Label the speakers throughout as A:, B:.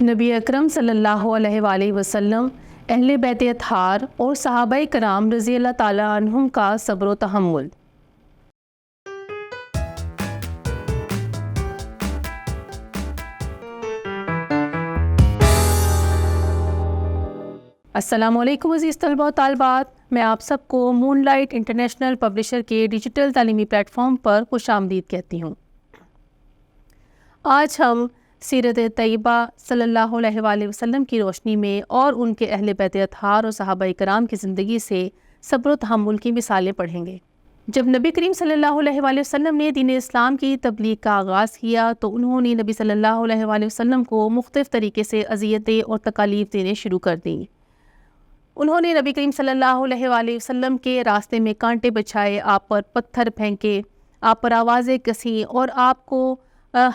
A: نبی اکرم صلی اللہ علیہ وآلہ وسلم، اہل بیت اطہار اور صحابہ کرام رضی اللہ تعالیٰ عنہم کا صبر و تحمل۔ السلام علیکم عزیز طلبہ و طالبات، میں آپ سب کو مون لائٹ انٹرنیشنل پبلشر کے ڈیجیٹل تعلیمی پلیٹ فارم پر خوش آمدید کہتی ہوں۔ آج ہم سیرت طیبہ صلی اللہ علیہ وآلہ وسلم کی روشنی میں اور ان کے اہل بیت اطہار اور صحابہ کرام کی زندگی سے صبر و تحمل کی مثالیں پڑھیں گے۔ جب نبی کریم صلی اللہ علیہ وآلہ وسلم نے دین اسلام کی تبلیغ کا آغاز کیا تو انہوں نے نبی صلی اللہ علیہ وآلہ وسلم کو مختلف طریقے سے اذیتیں اور تکالیف دینے شروع کر دیں۔ انہوں نے نبی کریم صلی اللہ علیہ وآلہ وسلم کے راستے میں کانٹے بچھائے، آپ پر پتھر پھینکے، آپ پر آوازیں کسیں اور آپ کو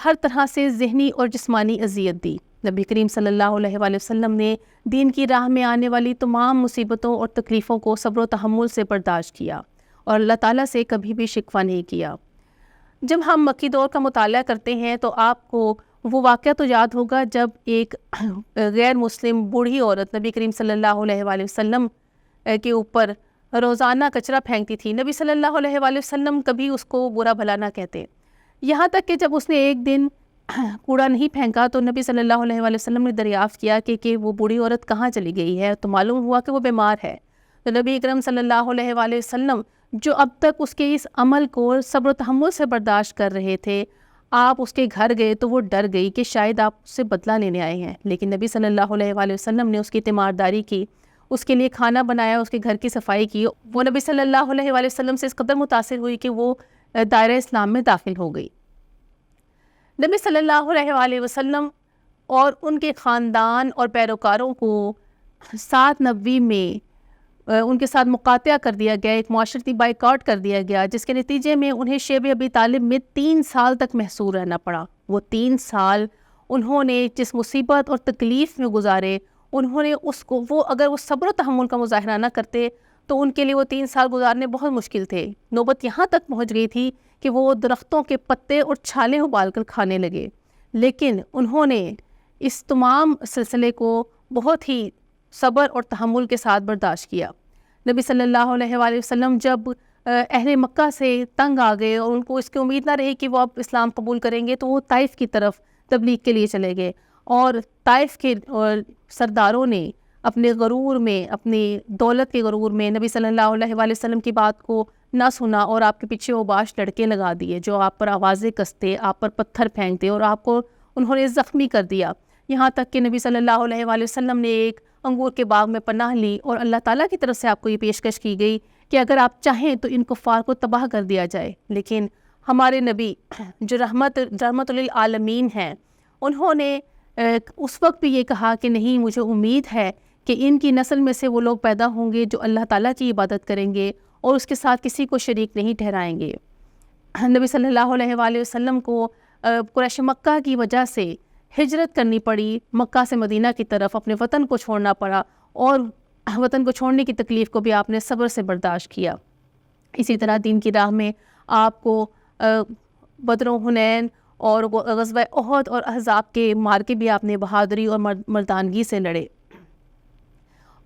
A: ہر طرح سے ذہنی اور جسمانی اذیت دی۔ نبی کریم صلی اللہ علیہ وآلہ وسلم نے دین کی راہ میں آنے والی تمام مصیبتوں اور تکلیفوں کو صبر و تحمل سے برداشت کیا اور اللہ تعالیٰ سے کبھی بھی شکوہ نہیں کیا۔ جب ہم مکی دور کا مطالعہ کرتے ہیں تو آپ کو وہ واقعہ تو یاد ہوگا جب ایک غیر مسلم بوڑھی عورت نبی کریم صلی اللہ علیہ وآلہ وسلم کے اوپر روزانہ کچرا پھینکتی تھی۔ نبی صلی اللہ علیہ وآلہ وسلم کبھی اس کو برا بھلا نہ کہتے، یہاں تک کہ جب اس نے ایک دن کوڑا نہیں پھینکا تو نبی صلی اللہ علیہ وآلہ وسلم نے دریافت کیا کہ وہ بوڑھی عورت کہاں چلی گئی ہے، تو معلوم ہوا کہ وہ بیمار ہے۔ تو نبی اکرم صلی اللہ علیہ وآلہ وسلم جو اب تک اس کے اس عمل کو صبر و تحمل سے برداشت کر رہے تھے، آپ اس کے گھر گئے تو وہ ڈر گئی کہ شاید آپ اس سے بدلہ لینے آئے ہیں، لیکن نبی صلی اللہ علیہ وآلہ وسلم نے اس کی تیمارداری کی، اس کے لیے کھانا بنایا، اس کے گھر کی صفائی کی۔ وہ نبی صلی اللہ علیہ وآلہ وسلم سے اس قدر متاثر ہوئی کہ وہ دائرہ اسلام میں داخل ہو گئی۔ نبی صلی اللہ علیہ وآلہ وسلم اور ان کے خاندان اور پیروکاروں کو 7 نبوی میں ان کے ساتھ مقاطعہ کر دیا گیا، ایک معاشرتی بائیکاٹ کر دیا گیا، جس کے نتیجے میں انہیں شیب ابی طالب میں 3 سال تک محصور رہنا پڑا۔ وہ 3 سال انہوں نے جس مصیبت اور تکلیف میں گزارے، انہوں نے اگر وہ صبر و تحمل کا مظاہرہ نہ کرتے تو ان کے لیے وہ 3 سال گزارنے بہت مشکل تھے۔ نوبت یہاں تک پہنچ گئی تھی کہ وہ درختوں کے پتے اور چھالیں ابال کر کھانے لگے، لیکن انہوں نے اس تمام سلسلے کو بہت ہی صبر اور تحمل کے ساتھ برداشت کیا۔ نبی صلی اللہ علیہ وآلہ وسلم جب اہل مکہ سے تنگ آ گئے اور ان کو اس کی امید نہ رہی کہ وہ اب اسلام قبول کریں گے تو وہ طائف کی طرف تبلیغ کے لیے چلے گئے، اور طائف کے سرداروں نے اپنے غرور میں، اپنی دولت کے غرور میں نبی صلی اللہ علیہ وآلہ وسلم کی بات کو نہ سنا اور آپ کے پیچھے اوباش لڑکے لگا دیے جو آپ پر آوازیں کستے، آپ پر پتھر پھینکتے اور آپ کو انہوں نے زخمی کر دیا، یہاں تک کہ نبی صلی اللہ علیہ وآلہ وسلم نے ایک انگور کے باغ میں پناہ لی اور اللہ تعالیٰ کی طرف سے آپ کو یہ پیشکش کی گئی کہ اگر آپ چاہیں تو ان کفار کو تباہ کر دیا جائے، لیکن ہمارے نبی جو رحمت للعالمین ہیں، انہوں نے اس وقت بھی یہ کہا کہ نہیں، مجھے امید ہے کہ ان کی نسل میں سے وہ لوگ پیدا ہوں گے جو اللہ تعالیٰ کی عبادت کریں گے اور اس کے ساتھ کسی کو شریک نہیں ٹھہرائیں گے۔ نبی صلی اللہ علیہ وآلہ وسلم کو قریش مکہ کی وجہ سے ہجرت کرنی پڑی، مکہ سے مدینہ کی طرف اپنے وطن کو چھوڑنا پڑا، اور وطن کو چھوڑنے کی تکلیف کو بھی آپ نے صبر سے برداشت کیا۔ اسی طرح دین کی راہ میں آپ کو بدر و حنین اور غزوہ احد اور احزاب کے مارکے بھی آپ نے بہادری اور مردانگی سے لڑے۔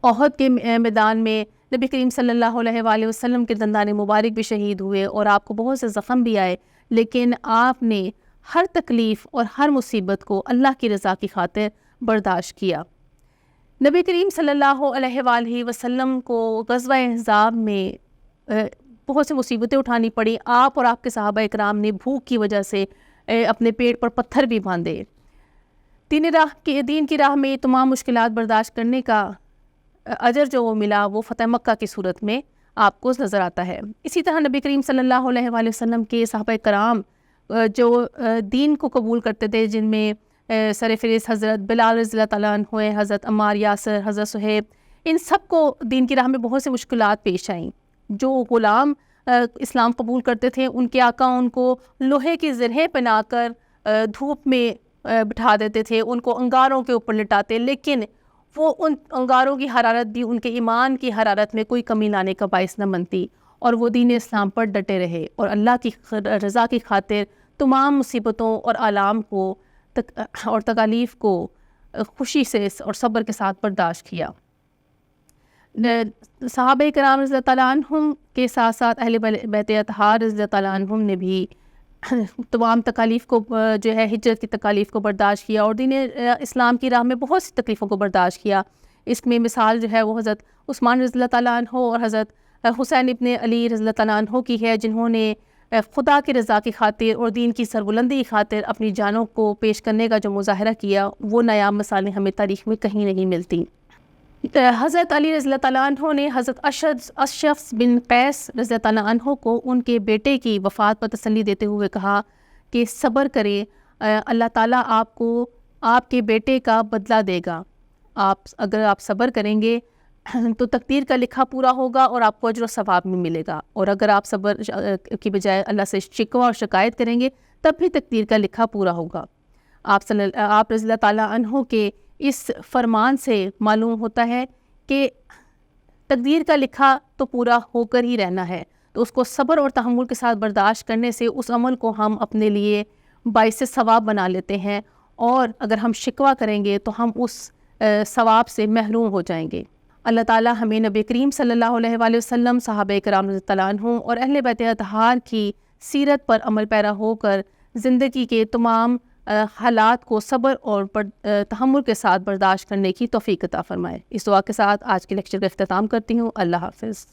A: احد کے میدان میں نبی کریم صلی اللہ علیہ وآلہ وسلم کے دندان مبارک بھی شہید ہوئے اور آپ کو بہت سے زخم بھی آئے، لیکن آپ نے ہر تکلیف اور ہر مصیبت کو اللہ کی رضا کی خاطر برداشت کیا۔ نبی کریم صلی اللہ علیہ وآلہ وسلم کو غزوہ احزاب میں بہت سی مصیبتیں اٹھانی پڑی، آپ اور آپ کے صحابہ اکرام نے بھوک کی وجہ سے اپنے پیٹ پر پتھر بھی باندھے۔ دین کی راہ میں تمام مشکلات برداشت کرنے کا اجر جو وہ ملا وہ فتح مکہ کی صورت میں آپ کو نظر آتا ہے۔ اسی طرح نبی کریم صلی اللہ علیہ وآلہ وسلم کے صحابہ کرام جو دین کو قبول کرتے تھے، جن میں سرفہرست حضرت بلال رضی اللہ تعالیٰ عنہ، حضرت عمار یاسر، حضرت صہیب، ان سب کو دین کی راہ میں بہت سے مشکلات پیش آئیں۔ جو غلام اسلام قبول کرتے تھے، ان کے آقا ان کو لوہے کی زرہیں پہنا کر دھوپ میں بٹھا دیتے تھے، ان کو انگاروں کے اوپر لٹاتے، لیکن وہ ان انگاروں کی حرارت بھی ان کے ایمان کی حرارت میں کوئی کمی لانے کا باعث نہ بنتی، اور وہ دین اسلام پر ڈٹے رہے اور اللہ کی رضا کی خاطر تمام مصیبتوں اور آلام کو اور تکالیف کو خوشی سے اور صبر کے ساتھ برداشت کیا۔ صحابہ کرام رضی اللہ تعالیٰ عنہم کے ساتھ ساتھ اہل بیت اطہار رضی اللہ تعالیٰ عنہم نے بھی تمام تکالیف کو جو ہے ہجرت کی تکالیف کو برداشت کیا، اور دین اسلام کی راہ میں بہت سی تکلیفوں کو برداشت کیا۔ اس میں مثال جو ہے وہ حضرت عثمان رضی اللہ تعالیٰ عنہ اور حضرت حسین ابن علی رضی اللہ تعالیٰ عنہ کی ہے، جنہوں نے خدا کی رضا کی خاطر اور دین کی سربلندی کی خاطر اپنی جانوں کو پیش کرنے کا جو مظاہرہ کیا، وہ نایاب مثالیں ہمیں تاریخ میں کہیں نہیں ملتی۔ حضرت علی رضی اللہ تعالیٰ عنہ نے حضرت اشعث بن قیس رضی اللہ تعالیٰ عنہ کو ان کے بیٹے کی وفات پر تسلی دیتے ہوئے کہا کہ صبر کریں، اللہ تعالیٰ آپ کو آپ کے بیٹے کا بدلہ دے گا۔ اگر آپ صبر کریں گے تو تقدیر کا لکھا پورا ہوگا اور آپ کو اجر و ثواب میں ملے گا، اور اگر آپ صبر کی بجائے اللہ سے شکوہ اور شکایت کریں گے تب بھی تقدیر کا لکھا پورا ہوگا۔ آپ رضی اللہ تعالیٰ عنہ کے اس فرمان سے معلوم ہوتا ہے کہ تقدیر کا لکھا تو پورا ہو کر ہی رہنا ہے، تو اس کو صبر اور تحمل کے ساتھ برداشت کرنے سے اس عمل کو ہم اپنے لیے باعث ثواب بنا لیتے ہیں، اور اگر ہم شکوہ کریں گے تو ہم اس ثواب سے محروم ہو جائیں گے۔ اللہ تعالیٰ ہمیں نبی کریم صلی اللہ علیہ وآلہ وسلم، صحابہ کرام رضی اللہ عنہ اور اہل بیت اطہار کی سیرت پر عمل پیرا ہو کر زندگی کے تمام حالات کو صبر اور تحمل کے ساتھ برداشت کرنے کی توفیق عطا فرمائے۔ اس دعا کے ساتھ آج کے لیکچر کا اختتام کرتی ہوں۔ اللہ حافظ۔